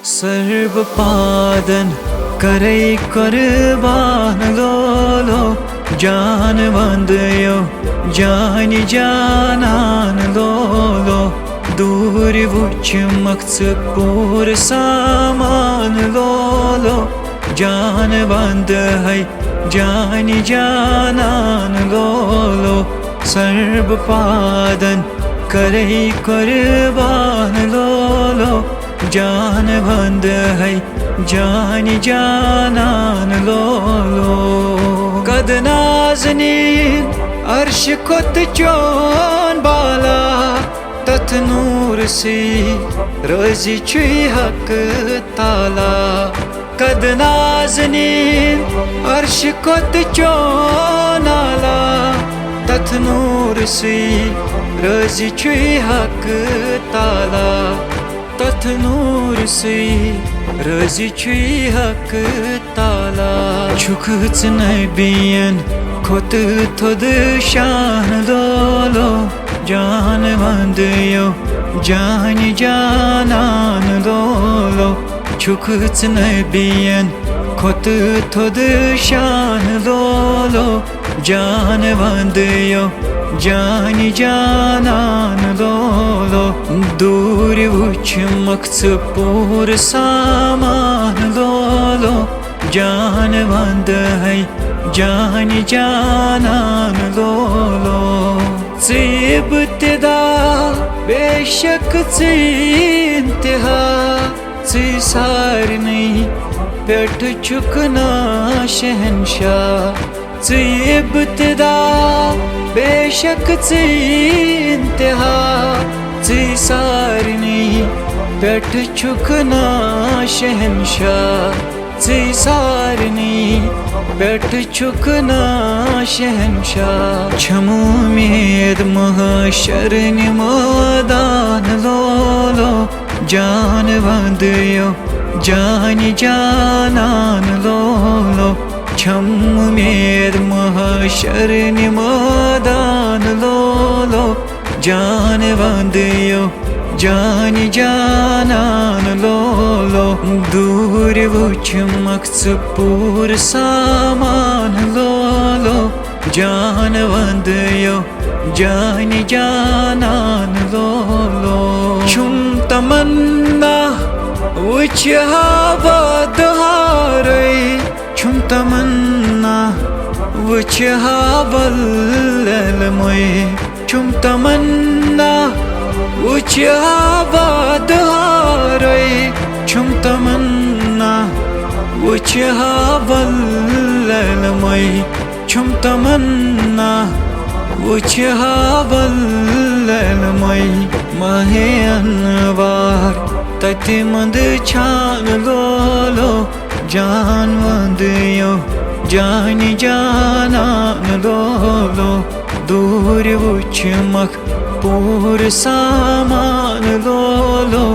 सर्वपादन करे कुर्बान लोलो जान वंदयो जानी जानान लोलो दूर वुच मक्स पूर सामान लोलो जान वंद है जानी जानान लोलो सर्वपादन करे कुर्बान लोलो जान बंद है जानी जानान लोलो कद नाज़नीन अर्श खुद चोन बाला तथ नूर सी रोज़ी चुई हक ताला कद नाज़नीन अर्श खुद चोन आला तथ नूर सी रोज़ी चुई हक ताला तथ नूर से रोज़ी चुई हक ताला छुखच नबियन खुद थोद शान लोलो जान वंदयो जानी जानान लोलो छुखच नबियन खुद थोद शान लोलो जान वंदयो जानी जानान लोलो दूर वुच मक्स पूर सामान लोलो जान वंद है जानी जानान लोलो इब्तिदा बेशक इंतहा सारनी पेट चुकना शहनशाह इब्तिदा बेशक इंतहा सारनी पेट चुकना शहनशाह सारनी पेट चुकना शहनशाह छमू मेद महशर निमदान लोलो जान वंदयो जानी जानान लोलो छम मेद महशर निमदान लोलो जान वंदयो जानी जानान लोलो दूर वुच मक्स पूर सामान लोलो जान वंदयो जानी जानान लोलो छुम तमन्ना वुच हवा दहारे छुम तमन्ना वुच हवल ललमय छुम तमन्ना वुच हवा दहारे छुम तमन्ना वुच हवल ललमय छुम तमन्ना वुच हवल ललमय माहे अनवार तति मंद छान लोलो जान वंदयो जानी जानान लोलो दूर वुच मख पूर सामान लोलो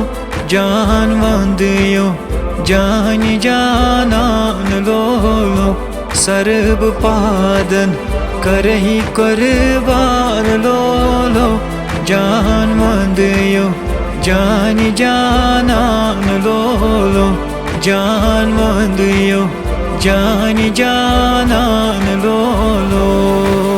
जान वंदयो जानी जानान लोलो सर्वपादन करही कुर्बान लोलो जान वंदयो जानी जानान लोलो जान वंदयो जानी जानान लोलो।